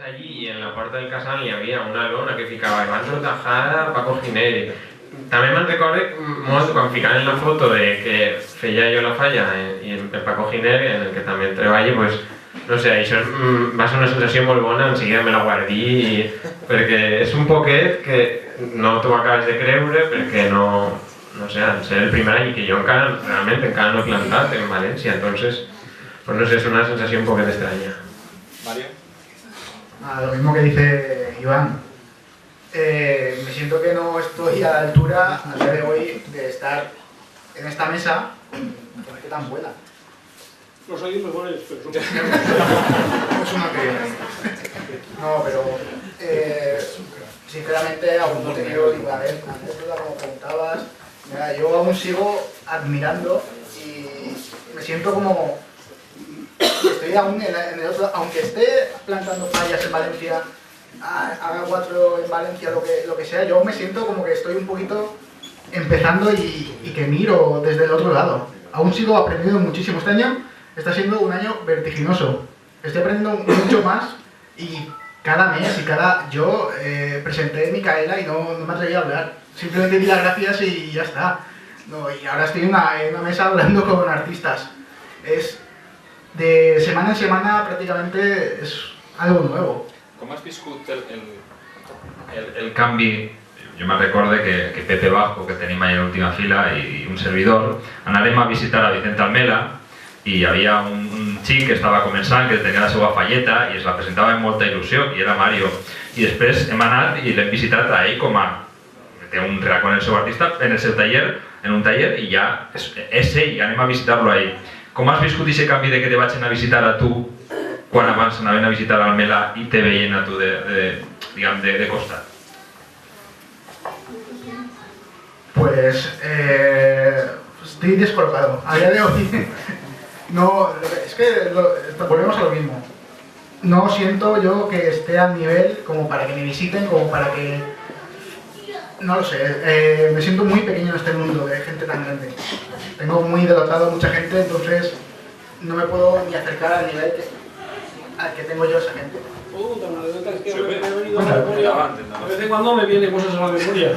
allí i en la porta del casal hi havia una lona que ficava Evandro Tajada, Paco Gineri. També me'n recordo molt quan ficaven la foto de que feia jo la falla i el Paco Gineri, en el que també treballo, pues, no sé, això va ser una sensació molt bona, enseguida me la guardí, perquè és un poquet que no t'ho acabes de creure, perquè no sé, al ser el primer any que jo realment encara no he plantat en València, entonces, pues no sé, es una sensación un poquet extraña. Mario. Lo mismo que dice Iván. Me siento que no estoy a la altura a día de hoy de estar en esta mesa con gente tan buena. Los hay mejores, pero son Es una que... No, pero sinceramente aún he tenido anécdota, como preguntabas. Mira, yo aún sigo admirando y me siento como... Estoy aún en el otro, aunque esté plantando fallas en Valencia, haga 4 en Valencia, lo que sea, yo me siento como que estoy un poquito empezando y que miro desde el otro lado. Aún sigo aprendiendo muchísimo. Este año está siendo un año vertiginoso. Estoy aprendiendo mucho más y cada mes y yo presenté Micaela y no me atreví a hablar. Simplemente di las gracias y ya está. No, y ahora estoy en una mesa hablando con artistas. Es de semana en semana prácticamente es algo nuevo. Com has viscut el canvi? Jo me'n recordo que Pepe Bajo, que tenim allà a l'última fila, i un servidor, anàrem a visitar a Vicente Almela i hi havia un xic que estava començant, que tenia la seva falleta i es la presentava amb molta il·lusió, i era Mario. I després hem anat i l'hem visitat a ell com a... té un racó en el seu artista, en el seu taller, en un taller, i ja és ell, i anem a visitar-lo a ell. Com has viscut aquest canvi de que te vaig anar a visitar a tu quan abans anaven a visitar l'Almela i te veien a tu de costat? Pues estoy descolocado. A día de hoy no, es que volvemos a lo mismo. No siento yo que esté al nivel como para que me visiten, como para que... No lo sé, me siento muy pequeño en este mundo de gente tan grande. Tengo muy derrotado a mucha gente, entonces no me puedo ni acercar al nivel al que tengo yo esa gente. ¿Puedo contar una anécdota? Es que me ha venido a la memoria. De vez en cuando me vienen cosas a la memoria.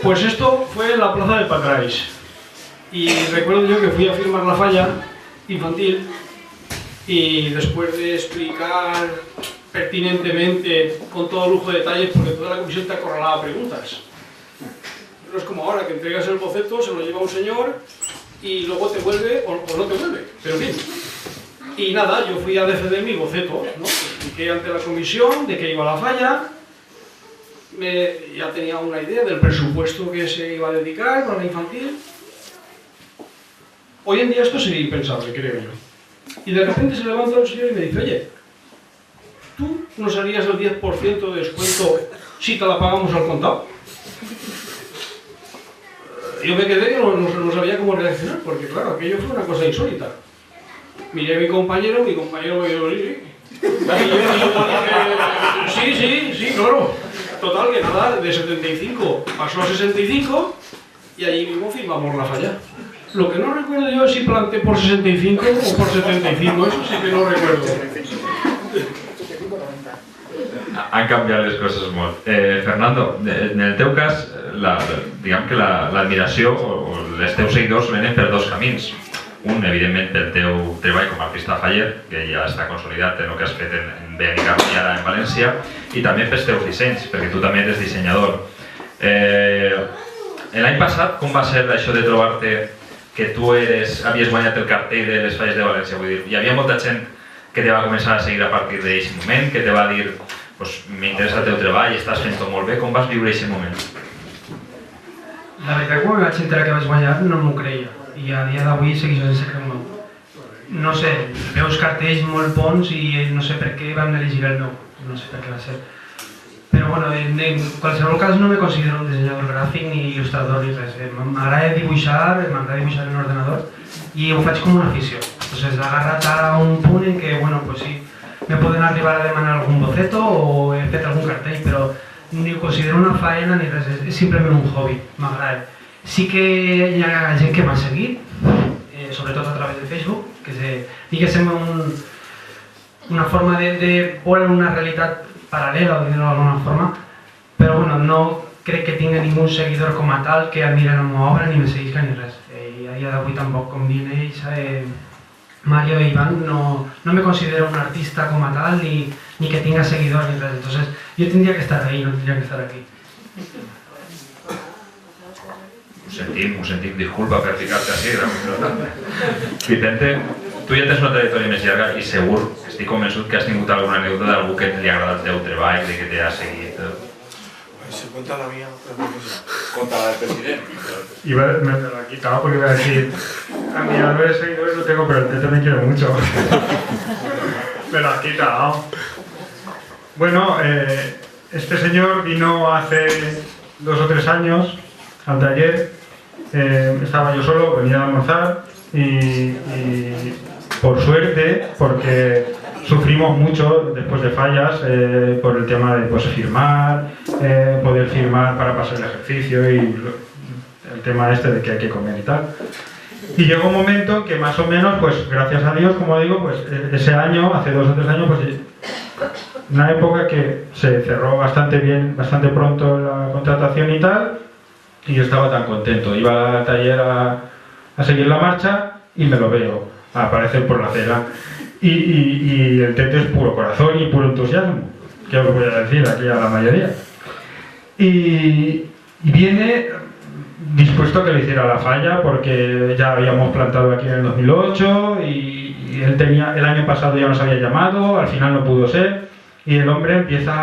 Pues esto fue en la plaza de Patrais. Y recuerdo yo que fui a firmar la falla infantil y después de explicar pertinentemente, con todo lujo de detalles, porque toda la comisión te acorralaba preguntas. No es como ahora, que entregas el boceto, se lo lleva un señor y luego te vuelve o no te vuelve, pero en fin. Y nada, yo fui a defender mi boceto, ¿no? Expliqué ante la comisión de que iba la falla, ya tenía una idea del presupuesto que se iba a dedicar para la infantil. Hoy en día esto sería impensable, creo yo. Y de repente se levanta un señor y me dice, oye, ¿tú nos harías el 10% de descuento si te la pagamos al contado? Yo me quedé que no sabía cómo reaccionar, porque claro, aquello fue una cosa insólita. Miré a mi compañero me dijo, sí, claro. Total, que nada, de 75 pasó a 65 y allí mismo firmamos la falla. Lo que no recuerdo yo es si planté por 65 o por 75, eso sí que no recuerdo. Han canviat les coses molt. Fernando, en el teu cas, diguem que l'admiració o els teus seguidors venen per dos camins. Un, evidentment, pel teu treball com a artista faller, que ja està consolidat en el que has fet en Benicarn i ara en València, i també pels teus dissenys, perquè tu també eres dissenyador. L'any passat, com va ser això de trobar-te que tu havies guanyat el cartell de les falles de València? Vull dir, hi havia molta gent que te va començar a seguir a partir d'aquest moment, que te va dir m'interessa el teu treball, estàs fent-ho molt bé. Com vas viure aquest moment? La veritat, quan vaig enterar que vaig guanyar no m'ho creia, i a dia d'avui segueixo sense creure-m'ho. No sé, veus cartells molt bons i no sé per què vam elegir el meu, no sé per què va ser. Però bueno, en qualsevol cas no me considero un dissenyador gràfic ni il·lustrador ni res. M'agrada dibuixar en ordenador i ho faig com una afició. Entonces he agarrat a un punt en què, bueno, pues sí, me poden arribar a demanar algun boceto o he fet algun cartell, però ni ho considero una faena ni res, és simplement un hobby, m'agrada. Sí que hi ha gent que m'ha seguit, sobretot a través de Facebook, que diguéssim una forma de veure una realitat paral·lela, o dir-ho d'alguna forma, però bueno, no crec que tingui ningú seguidor com a tal que admira la meva obra ni me seguisca ni res. I a dia d'avui tampoc, com diuen ells, Mario i Iván, no me considero un artista com a tal ni que tinga seguidors ni res. Entonces, yo tendría que estar ahí, no tendría que estar aquí. Ho sentim, disculpa per ficar-te així, Vicente, tu ja tens una trajectòria més llarga i segur, estic convençut que has tingut alguna anècdota d'algú que li ha agradat el teu treball, que te ha seguit. Si cuenta la mía, cuenta la del presidente. Me lo ha quitado porque iba a decir, a mi árbol de seguidores lo tengo, pero el Tete me quiere mucho. Me lo ha quitado. Bueno, este señor vino hace 2 o 3 años al taller. Estaba yo solo, venía a almorzar y por suerte, porque sufrimos mucho después de fallas por el tema de firmar, poder firmar para pasar el ejercicio y el tema este de que hay que comer y tal. Y llegó un momento que más o menos, pues gracias a Dios, como digo, pues ese año, hace 2 o 3 años, pues una época que se cerró bastante bien, bastante pronto la contratación y tal, y yo estaba tan contento. Iba al taller a seguir la marcha y me lo veo aparecer por la acera. Y el Tete es puro corazón y puro entusiasmo, que os voy a decir aquí a la mayoría. Y viene dispuesto a que le hiciera la falla porque ya habíamos plantado aquí en el 2008 y él el año pasado ya nos había llamado, al final no pudo ser. Y el hombre empieza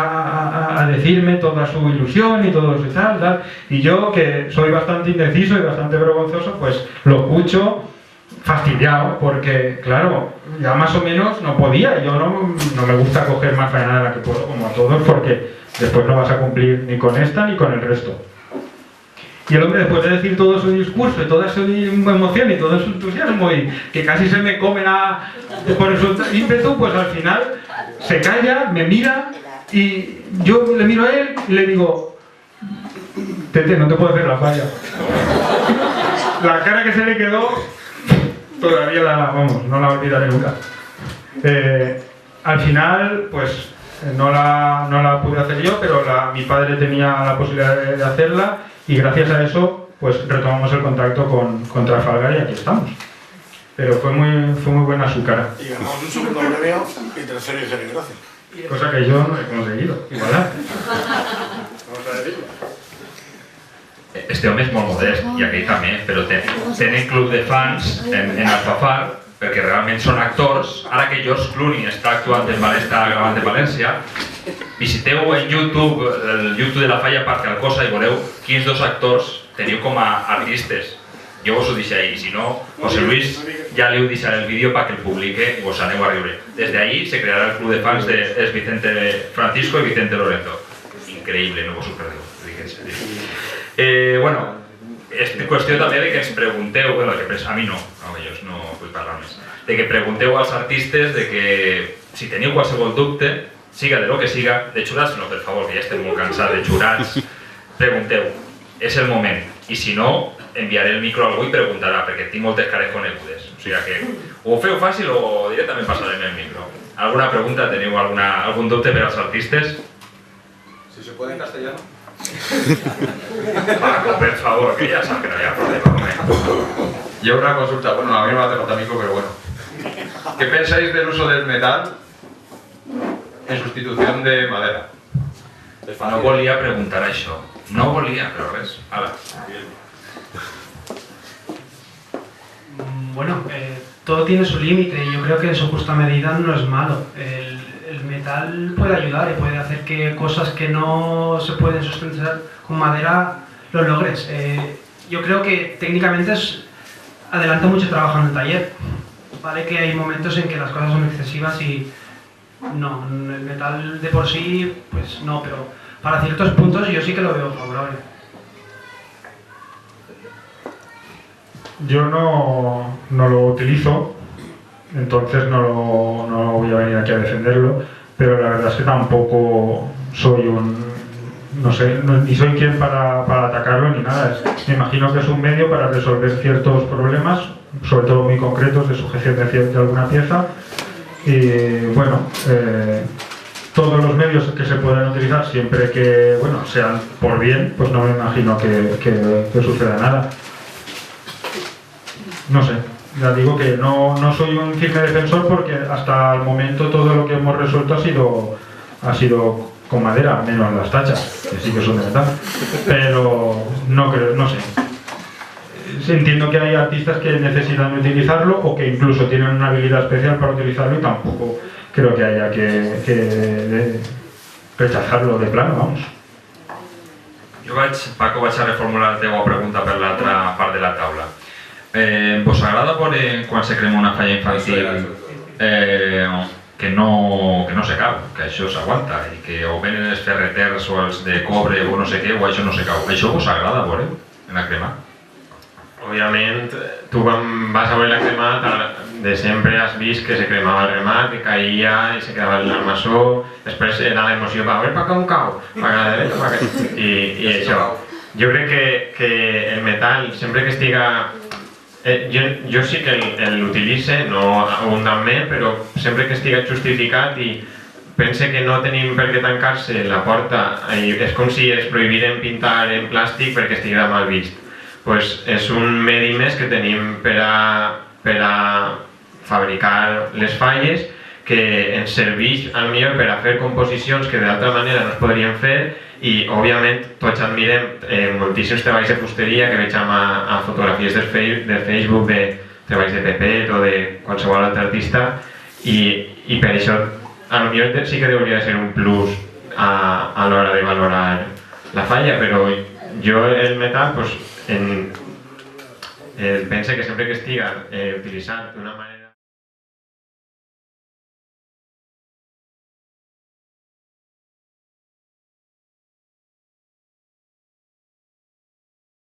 a decirme toda su ilusión y todo su tal. Y yo, que soy bastante indeciso y bastante vergonzoso, pues lo escucho fastidiado, porque claro, ya más o menos no podía. Yo no me gusta coger más faena de la que puedo, como a todos, porque después no vas a cumplir ni con esta ni con el resto. Y el hombre, después de decir todo su discurso y toda su emoción y todo su entusiasmo y que casi se me comen por su ímpetu, pues al final se calla, me mira y yo le miro a él y le digo: Tete, no te puedo hacer la falla. La cara que se le quedó todavía no la olvidaré nunca. Al final, pues no la pude hacer yo, pero mi padre tenía la posibilidad de hacerla y gracias a eso pues retomamos el contacto con Trafalgar y aquí estamos. Pero fue muy buena su cara. Y ganamos un segundo premio y tercero y gracias. Cosa que yo no he conseguido. Igual. Vamos a decirlo. Este home és molt modest, i aquell també, però tenen club de fans en Alfafar, perquè realment són actors. Ara que George Clooney està gravant en València, visiteu en YouTube, el YouTube de la Falla per Calcosa i veureu quins 2 actors teniu com a artistes. Jo vos ho deixo ahí, si no, José Luis ja li heu deixat el vídeo perquè el publique i vos aneu a riure. Des d'ahí se crearà el club de fans de Vicente Francisco i Vicente Lorenzo. Increïble, no vos ho perdeu, ho dic en sèrio. Bueno, és qüestió també de que ens pregunteu, bueno, a mi no, no vull parlar més, de que pregunteu als artistes de que si teniu qualsevol dubte, siga de lo que siga, de jurats no, per favor, que ja estem molt cansats de jurats, pregunteu, és el moment, i si no, enviaré el micro a algú i preguntarà, perquè tinc moltes cares conegudes, o sigui que o ho feu fàcil o directament passarem el micro. Alguna pregunta? Teniu algun dubte per als artistes? Si se puede en castellano. Paco, por favor, que ya sabes que no había problema. Yo una consulta, bueno, a mí no me hace falta mico, pero bueno. ¿Qué pensáis del uso del metal en sustitución de madera? No volia preguntar això. No volia, però res. Ala. Bueno, todo tiene su límite y yo creo que en su justa medida no es malo. El metal puede ayudar y puede hacer que cosas que no se pueden sustentar con madera lo logres. Yo creo que técnicamente adelanta mucho trabajo en el taller. Vale que hay momentos en que las cosas son excesivas y no, el metal de por sí, pues no, pero para ciertos puntos yo sí que lo veo favorable. Yo no lo utilizo, entonces no voy a venir aquí a defenderlo, pero la verdad es que tampoco soy no sé, ni soy quien para atacarlo ni nada. Me imagino que es un medio para resolver ciertos problemas, sobre todo muy concretos, de sujeción de alguna pieza, Y bueno, todos los medios que se puedan utilizar, siempre que bueno, sean por bien, pues no me imagino que suceda nada. No sé, ya digo que no soy un firme defensor porque hasta el momento todo lo que hemos resuelto ha sido con madera, menos las tachas, que sí que son de metal. Pero no creo, no sé. Entiendo que hay artistas que necesitan utilizarlo o que incluso tienen una habilidad especial para utilizarlo y tampoco creo que haya que rechazarlo de plano, vamos. Paco, vaig a reformular la teva pregunta per l'altra part de la taula. Vos agrada veure quan se crema una falla infantil que no se cau, que això s'aguanta i que o venen els ferreters o els de cobre o no sé què, o això no se cau? Això vos agrada veure en la crema? Òbviament, tu quan vas a veure la cremat, de sempre has vist que se cremava el remat, que caïa i se quedava el maçó, després era l'emoció per veure per on cau, i això. Jo crec que el metal, sempre que estiga... Jo sí que l'utilitze, no abundantment, però sempre que estiga justificat i pense que no tenim per què tancar-se la porta, és com si es prohibirem pintar en plàstic perquè estiguera mal vist. Pues és un medi més que tenim per a fabricar les falles que ens serveix potser per a fer composicions que d'altra manera no es podrien fer i òbviament tots admirem moltíssims treballs de fusteria que veig a fotografies del Facebook de treballs de Pepet o de qualsevol altre artista i per això potser sí que hauria de ser un plus a l'hora de valorar la falla, però jo el metal pense que sempre que estiga utilitzat d'una manera